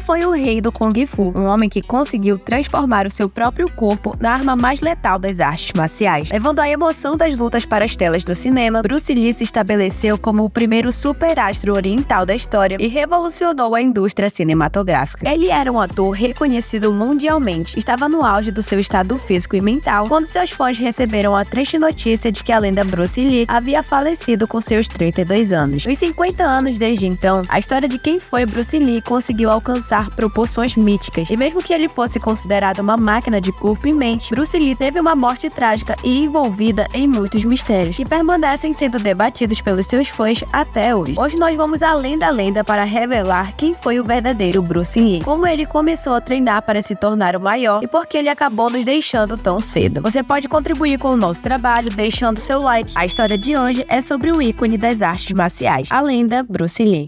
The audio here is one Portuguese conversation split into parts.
foi o rei do Kung Fu, um homem que conseguiu transformar o seu próprio corpo na arma mais letal das artes marciais. Levando a emoção das lutas para as telas do cinema, Bruce Lee se estabeleceu como o primeiro superastro oriental da história e revolucionou a indústria cinematográfica. Ele era um ator reconhecido mundialmente, estava no auge do seu estado físico e mental quando seus fãs receberam a triste notícia de que a lenda Bruce Lee havia falecido com seus 32 anos. Nos 50 anos desde então, a história de quem foi Bruce Lee conseguiu alcançar proporções míticas, e mesmo que ele fosse considerado uma máquina de corpo e mente, Bruce Lee teve uma morte trágica e envolvida em muitos mistérios, que permanecem sendo debatidos pelos seus fãs até hoje. Hoje nós vamos além da lenda para revelar quem foi o verdadeiro Bruce Lee, como ele começou a treinar para se tornar o maior e por que ele acabou nos deixando tão cedo. Você pode contribuir com o nosso trabalho deixando seu like. A história de hoje é sobre o ícone das artes marciais, a lenda Bruce Lee.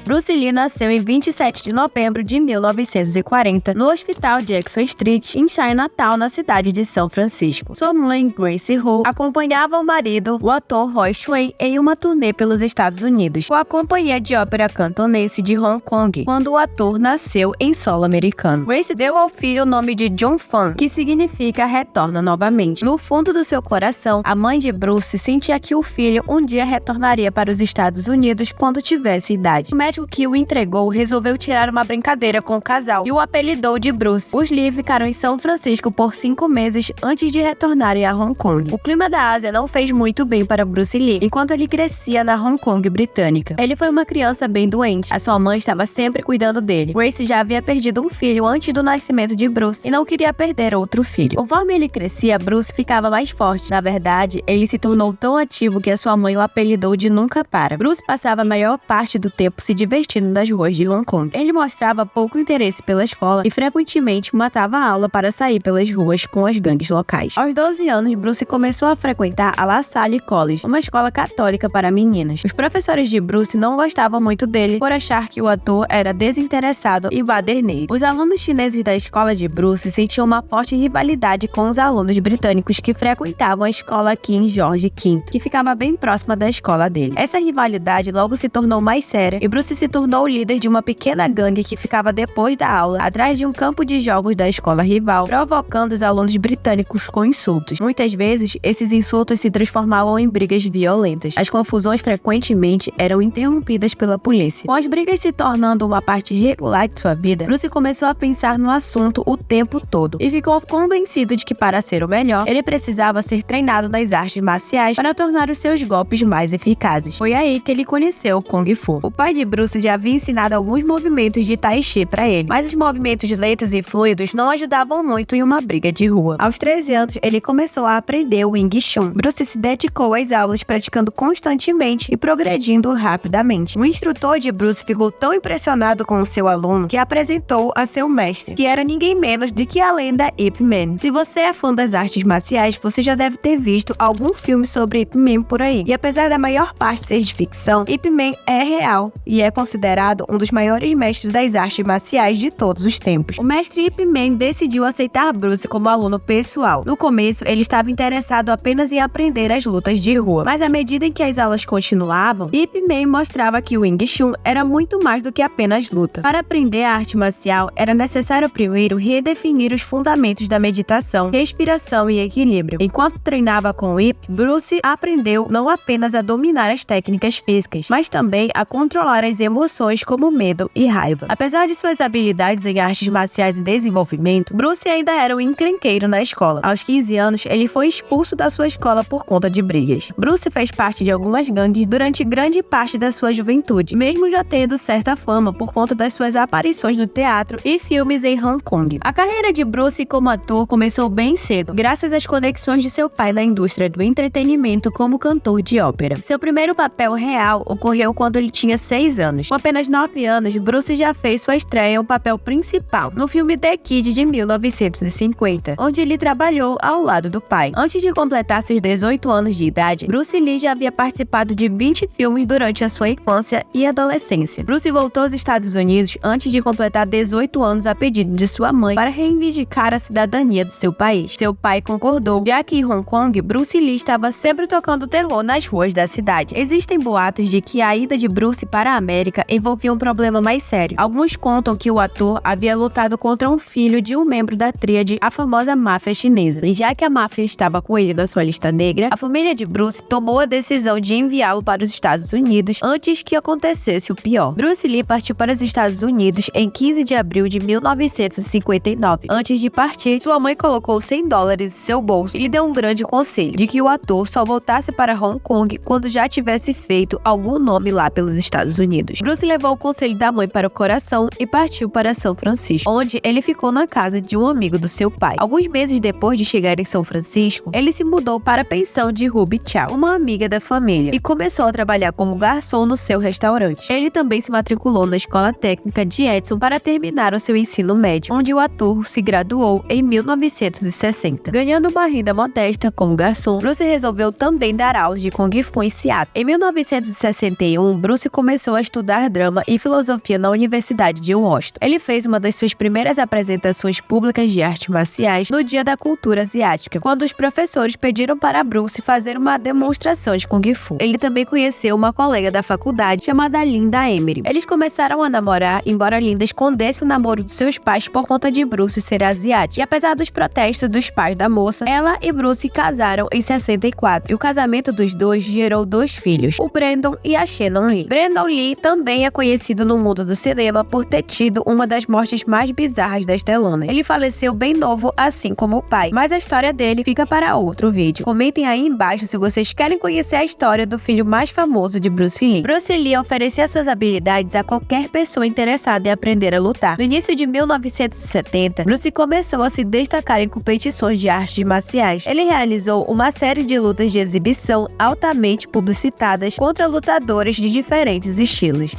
Bruce Lee nasceu em 27 de novembro de 1940, no Hospital Jackson Street, em Chinatown, na cidade de São Francisco. Sua mãe, Gracie Ho, acompanhava o marido, o ator Roy Choi, em uma turnê pelos Estados Unidos, com a companhia de ópera cantonense de Hong Kong, quando o ator nasceu em solo americano. Gracie deu ao filho o nome de John Fan, que significa retorna novamente. No fundo do seu coração, a mãe de Bruce sentia que o filho um dia retornaria para os Estados Unidos quando tivesse idade. O médico que o entregou resolveu tirar uma brincadeira com o casal e o apelidou de Bruce. Os Lee ficaram em São Francisco por 5 meses antes de retornarem a Hong Kong. O clima da Ásia não fez muito bem para Bruce Lee enquanto ele crescia na Hong Kong britânica. Ele foi uma criança bem doente. A sua mãe estava sempre cuidando dele. Grace já havia perdido um filho antes do nascimento de Bruce e não queria perder outro filho. Conforme ele crescia, Bruce ficava mais forte. Na verdade, ele se tornou tão ativo que a sua mãe o apelidou de Nunca Para. Bruce passava a maior parte do tempo se divertindo nas ruas de Hong Kong. Ele mostrava pouco interesse pela escola e frequentemente matava a aula para sair pelas ruas com as gangues locais. Aos 12 anos, Bruce começou a frequentar a La Salle College, uma escola católica para meninas. Os professores de Bruce não gostavam muito dele por achar que o ator era desinteressado e baderneiro. Os alunos chineses da escola de Bruce sentiam uma forte rivalidade com os alunos britânicos que frequentavam a escola King George V, que ficava bem próxima da escola dele. Essa rivalidade logo se tornou mais séria e Bruce se tornou o líder de uma pequena gangue que ficava depois da aula, atrás de um campo de jogos da escola rival, provocando os alunos britânicos com insultos. Muitas vezes, esses insultos se transformavam em brigas violentas. As confusões frequentemente eram interrompidas pela polícia. Com as brigas se tornando uma parte regular de sua vida, Bruce começou a pensar no assunto o tempo todo e ficou convencido de que para ser o melhor, ele precisava ser treinado nas artes marciais para tornar os seus golpes mais eficazes. Foi aí que ele conheceu o Kung Fu. O pai de Bruce já havia ensinado alguns movimentos de Tai Chi para ele, mas os movimentos lentos e fluidos não ajudavam muito em uma briga de rua. Aos 13 anos, ele começou a aprender o Wing Chun. Bruce se dedicou às aulas, praticando constantemente e progredindo rapidamente. O instrutor de Bruce ficou tão impressionado com o seu aluno que apresentou a seu mestre, que era ninguém menos do que a lenda Ip Man. Se você é fã das artes marciais, você já deve ter visto algum filme sobre Ip Man por aí. E apesar da maior parte ser de ficção, Ip Man é real e é considerado um dos maiores mestres das artes marciais de todos os tempos. O mestre Ip Man decidiu aceitar Bruce como aluno pessoal. No começo, ele estava interessado apenas em aprender as lutas de rua, mas à medida em que as aulas continuavam, Ip Man mostrava que o Wing Chun era muito mais do que apenas luta. Para aprender a arte marcial, era necessário primeiro redefinir os fundamentos da meditação, respiração e equilíbrio. Enquanto treinava com Ip, Bruce aprendeu não apenas a dominar as técnicas físicas, mas também a controlar as emoções como medo e raiva. Apesar de suas habilidades em artes marciais em desenvolvimento, Bruce ainda era um encrenqueiro na escola. Aos 15 anos, ele foi expulso da sua escola por conta de brigas. Bruce fez parte de algumas gangues durante grande parte da sua juventude, mesmo já tendo certa fama por conta das suas aparições no teatro e filmes em Hong Kong. A carreira de Bruce como ator começou bem cedo, graças às conexões de seu pai na indústria do entretenimento como cantor de ópera. Seu primeiro papel real ocorreu quando ele tinha 6 anos. anos. Com apenas 9 anos, Bruce já fez sua estreia em um papel principal no filme The Kid de 1950, onde ele trabalhou ao lado do pai. Antes de completar seus 18 anos de idade, Bruce Lee já havia participado de 20 filmes durante a sua infância e adolescência. Bruce voltou aos Estados Unidos antes de completar 18 anos a pedido de sua mãe para reivindicar a cidadania do seu país. Seu pai concordou, já que em Hong Kong, Bruce Lee estava sempre tocando terror nas ruas da cidade. Existem boatos de que a ida de Bruce para a América envolvia um problema mais sério. Alguns contam que o ator havia lutado contra um filho de um membro da tríade, a famosa máfia chinesa. E já que a máfia estava com ele na sua lista negra, a família de Bruce tomou a decisão de enviá-lo para os Estados Unidos antes que acontecesse o pior. Bruce Lee partiu para os Estados Unidos em 15 de abril de 1959. Antes de partir, sua mãe colocou $100 em seu bolso e lhe deu um grande conselho, de que o ator só voltasse para Hong Kong quando já tivesse feito algum nome lá pelos Estados Unidos. Bruce levou o conselho da mãe para o coração e partiu para São Francisco, onde ele ficou na casa de um amigo do seu pai. Alguns meses depois de chegar em São Francisco, ele se mudou para a pensão de Ruby Chow, uma amiga da família, e começou a trabalhar como garçom no seu restaurante. Ele também se matriculou na Escola Técnica de Edson para terminar o seu ensino médio, onde o ator se graduou em 1960. Ganhando uma renda modesta como garçom, Bruce resolveu também dar aulas de Kung Fu em Seattle. Em 1961, Bruce começou a estudar drama e filosofia na Universidade de Washington. Ele fez uma das suas primeiras apresentações públicas de artes marciais no Dia da Cultura Asiática, quando os professores pediram para Bruce fazer uma demonstração de Kung Fu. Ele também conheceu uma colega da faculdade chamada Linda Emery. Eles começaram a namorar, embora Linda escondesse o namoro dos seus pais por conta de Bruce ser asiático. E apesar dos protestos dos pais da moça, ela e Bruce casaram em 64. E o casamento dos dois gerou 2 filhos, o Brandon e a Shannon Lee. Brandon Lee também é conhecido no mundo do cinema por ter tido uma das mortes mais bizarras das telonas. Ele faleceu bem novo, assim como o pai, mas a história dele fica para outro vídeo. Comentem aí embaixo se vocês querem conhecer a história do filho mais famoso de Bruce Lee. Bruce Lee oferecia suas habilidades a qualquer pessoa interessada em aprender a lutar. No início de 1970, Bruce começou a se destacar em competições de artes marciais. Ele realizou uma série de lutas de exibição altamente publicitadas contra lutadores de diferentes estilos.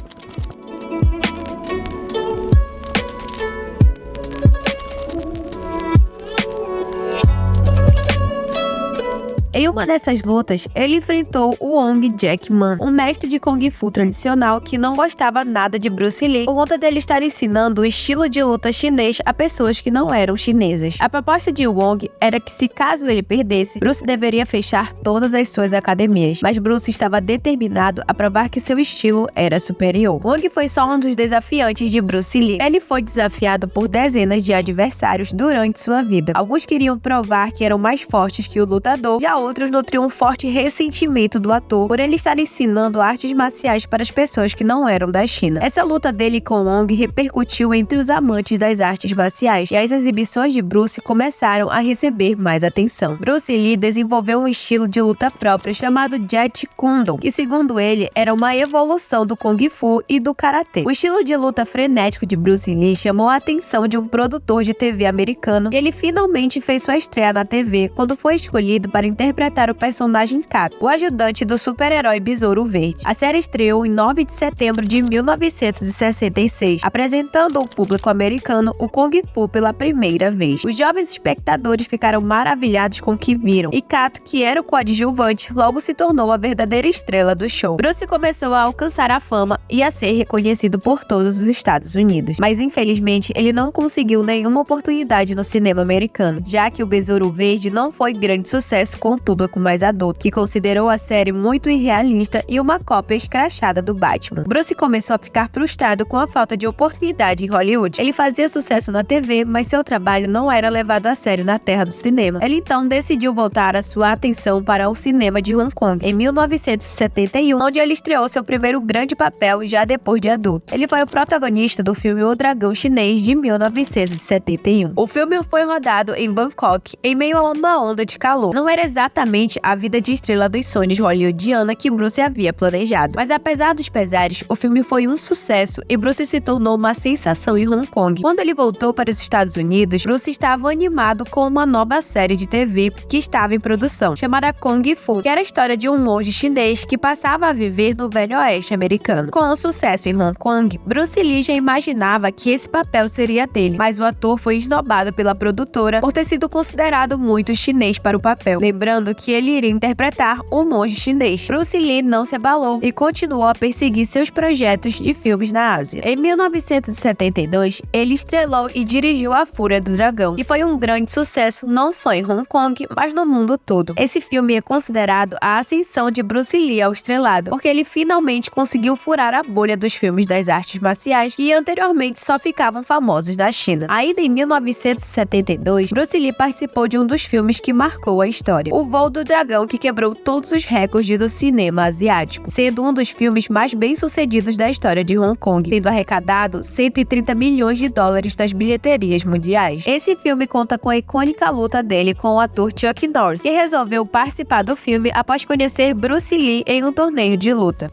Em uma dessas lutas, ele enfrentou o Wong Jack Man, um mestre de Kung Fu tradicional que não gostava nada de Bruce Lee por conta dele estar ensinando o estilo de luta chinês a pessoas que não eram chinesas. A proposta de Wong era que, se caso ele perdesse, Bruce deveria fechar todas as suas academias, mas Bruce estava determinado a provar que seu estilo era superior. Wong foi só um dos desafiantes de Bruce Lee. Ele foi desafiado por dezenas de adversários durante sua vida. Alguns queriam provar que eram mais fortes que o lutador, já outros nutriam um forte ressentimento do ator por ele estar ensinando artes marciais para as pessoas que não eram da China. Essa luta dele com Wong repercutiu entre os amantes das artes marciais e as exibições de Bruce começaram a receber mais atenção. Bruce Lee desenvolveu um estilo de luta próprio chamado Jeet Kune Do, que segundo ele era uma evolução do Kung Fu e do Karatê. O estilo de luta frenético de Bruce Lee chamou a atenção de um produtor de TV americano e ele finalmente fez sua estreia na TV quando foi escolhido para interpretar o personagem Kato, o ajudante do super-herói Besouro Verde. A série estreou em 9 de setembro de 1966, apresentando ao público americano o Kung Fu pela primeira vez. Os jovens espectadores ficaram maravilhados com o que viram, e Kato, que era o coadjuvante, logo se tornou a verdadeira estrela do show. Bruce começou a alcançar a fama e a ser reconhecido por todos os Estados Unidos, mas infelizmente ele não conseguiu nenhuma oportunidade no cinema americano, já que o Besouro Verde não foi grande sucesso com o público mais adulto, que considerou a série muito irrealista e uma cópia escrachada do Batman. Bruce começou a ficar frustrado com a falta de oportunidade em Hollywood. Ele fazia sucesso na TV, mas seu trabalho não era levado a sério na terra do cinema. Ele então decidiu voltar a sua atenção para o cinema de Hong Kong, em 1971, onde ele estreou seu primeiro grande papel já depois de adulto. Ele foi o protagonista do filme O Dragão Chinês, de 1971. O filme foi rodado em Bangkok, em meio a uma onda de calor. Não era exatamente exatamente a vida de estrela dos sonhos hollywoodiana que Bruce havia planejado. Mas apesar dos pesares, o filme foi um sucesso e Bruce se tornou uma sensação em Hong Kong. Quando ele voltou para os Estados Unidos, Bruce estava animado com uma nova série de TV que estava em produção, chamada Kung Fu, que era a história de um monge chinês que passava a viver no Velho Oeste americano. Com o sucesso em Hong Kong, Bruce Lee já imaginava que esse papel seria dele, mas o ator foi esnobado pela produtora por ter sido considerado muito chinês para o papel, lembrando que ele iria interpretar um monge chinês. Bruce Lee não se abalou e continuou a perseguir seus projetos de filmes na Ásia. Em 1972, ele estrelou e dirigiu A Fúria do Dragão, e foi um grande sucesso não só em Hong Kong, mas no mundo todo. Esse filme é considerado a ascensão de Bruce Lee ao estrelado, porque ele finalmente conseguiu furar a bolha dos filmes das artes marciais que anteriormente só ficavam famosos na China. Ainda em 1972, Bruce Lee participou de um dos filmes que marcou a história, O Voo do Dragão, que quebrou todos os recordes do cinema asiático, sendo um dos filmes mais bem-sucedidos da história de Hong Kong, tendo arrecadado 130 milhões de dólares nas bilheterias mundiais. Esse filme conta com a icônica luta dele com o ator Chuck Norris, que resolveu participar do filme após conhecer Bruce Lee em um torneio de luta.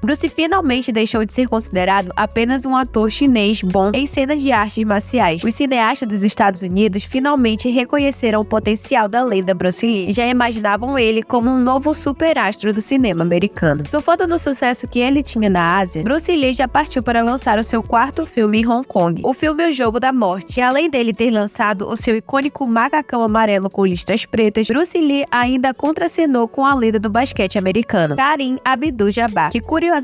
Bruce finalmente deixou de ser considerado apenas um ator chinês bom em cenas de artes marciais. Os cineastas dos Estados Unidos finalmente reconheceram o potencial da lenda Bruce Lee e já imaginavam ele como um novo superastro do cinema americano. Surfando no sucesso que ele tinha na Ásia, Bruce Lee já partiu para lançar o seu quarto filme em Hong Kong, o filme O Jogo da Morte. E além dele ter lançado o seu icônico macacão amarelo com listras pretas, Bruce Lee ainda contracenou com a lenda do basquete americano, Kareem Abdul-Jabbar, que curiosamente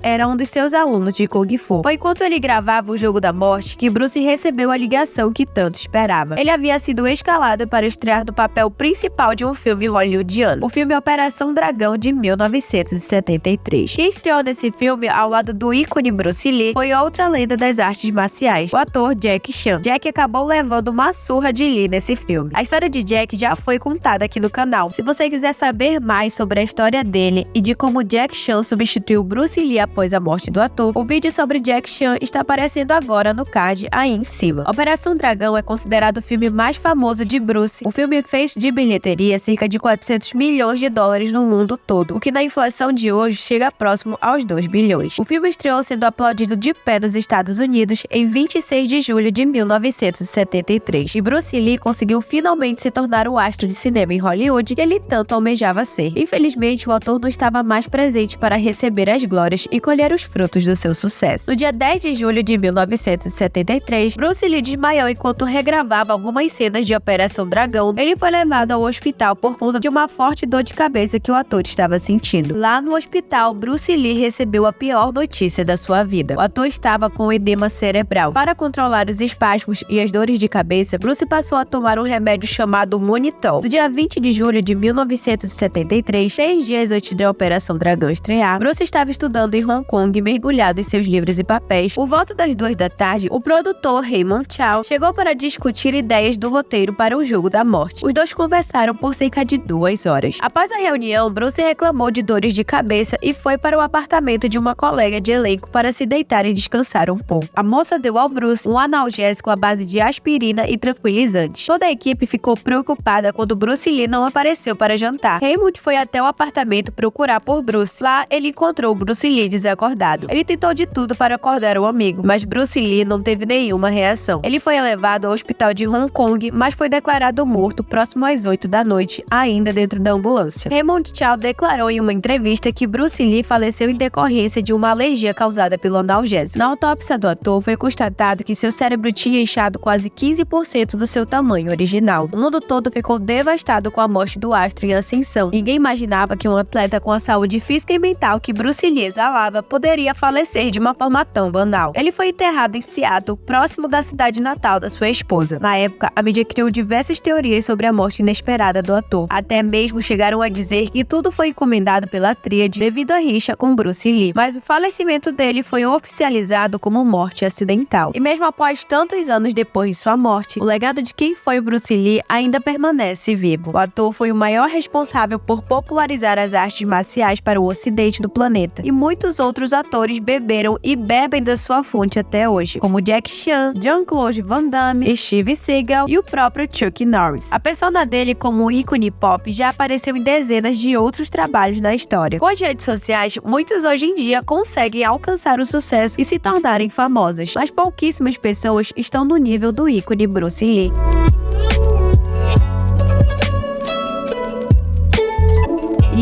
era um dos seus alunos de Kung Fu. Foi enquanto ele gravava O Jogo da Morte que Bruce recebeu a ligação que tanto esperava. Ele havia sido escalado para estrear no papel principal de um filme hollywoodiano, o filme Operação Dragão de 1973. Quem estreou nesse filme ao lado do ícone Bruce Lee foi outra lenda das artes marciais, o ator Jack Chan. Jack acabou levando uma surra de Lee nesse filme. A história de Jack já foi contada aqui no canal. Se você quiser saber mais sobre a história dele e de como Jack Chan substituiu Bruce Lee após a morte do ator, o vídeo sobre Jack Chan está aparecendo agora no card aí em cima. Operação Dragão é considerado o filme mais famoso de Bruce. O filme fez de bilheteria cerca de 400 milhões de dólares no mundo todo, o que na inflação de hoje chega próximo aos 2 bilhões. O filme estreou sendo aplaudido de pé nos Estados Unidos em 26 de julho de 1973, e Bruce Lee conseguiu finalmente se tornar o astro de cinema em Hollywood que ele tanto almejava ser. Infelizmente, o ator não estava mais presente para receber as glórias e colher os frutos do seu sucesso. No dia 10 de julho de 1973, Bruce Lee desmaiou enquanto regravava algumas cenas de Operação Dragão. Ele foi levado ao hospital por conta de uma forte dor de cabeça que o ator estava sentindo. Lá no hospital, Bruce Lee recebeu a pior notícia da sua vida. O ator estava com edema cerebral. Para controlar os espasmos e as dores de cabeça, Bruce passou a tomar um remédio chamado Monitor. No dia 20 de julho de 1973, 6 dias antes da Operação Dragão estrear, Bruce estava estudando em Hong Kong, mergulhado em seus livros e papéis. Por volta das 2 da tarde, o produtor Raymond Chow chegou para discutir ideias do roteiro para O Jogo da Morte. Os dois conversaram por cerca de 2 horas. Após a reunião, Bruce reclamou de dores de cabeça e foi para o apartamento de uma colega de elenco para se deitar e descansar um pouco. A moça deu ao Bruce um analgésico à base de aspirina e tranquilizante. Toda a equipe ficou preocupada quando Bruce Lee não apareceu para jantar. Raymond foi até o apartamento procurar por Bruce. Lá, ele encontrou Bruce Lee desacordado. Ele tentou de tudo para acordar o amigo, mas Bruce Lee não teve nenhuma reação. Ele foi levado ao hospital de Hong Kong, mas foi declarado morto próximo às 8 da noite, ainda dentro da ambulância. Raymond Chow declarou em uma entrevista que Bruce Lee faleceu em decorrência de uma alergia causada pelo analgésico. Na autópsia do ator, foi constatado que seu cérebro tinha inchado quase 15% do seu tamanho original. O mundo todo ficou devastado com a morte do astro em ascensão. Ninguém imaginava que um atleta com a saúde física e mental que Bruce Bruce Lee exalava poderia falecer de uma forma tão banal. Ele foi enterrado em Seattle, próximo da cidade natal da sua esposa. Na época, a mídia criou diversas teorias sobre a morte inesperada do ator. Até mesmo chegaram a dizer que tudo foi encomendado pela tríade devido à rixa com Bruce Lee. Mas o falecimento dele foi oficializado como morte acidental. E mesmo após tantos anos depois de sua morte, o legado de quem foi Bruce Lee ainda permanece vivo. O ator foi o maior responsável por popularizar as artes marciais para o ocidente do planeta. E muitos outros atores beberam e bebem da sua fonte até hoje, como Jack Chan, Jean-Claude Van Damme, Steve Seagal e o próprio Chuck Norris. A persona dele como ícone pop já apareceu em dezenas de outros trabalhos na história. Com as redes sociais, muitos hoje em dia conseguem alcançar o sucesso e se tornarem famosas, mas pouquíssimas pessoas estão no nível do ícone Bruce Lee.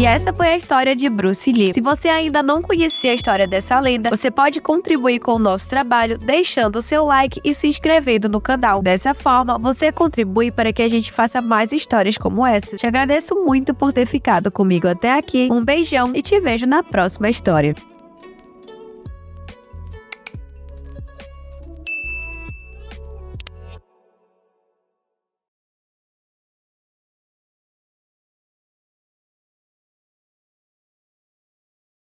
E essa foi a história de Bruce Lee. Se você ainda não conhecia a história dessa lenda, você pode contribuir com o nosso trabalho deixando o seu like e se inscrevendo no canal. Dessa forma, você contribui para que a gente faça mais histórias como essa. Te agradeço muito por ter ficado comigo até aqui. Um beijão e te vejo na próxima história.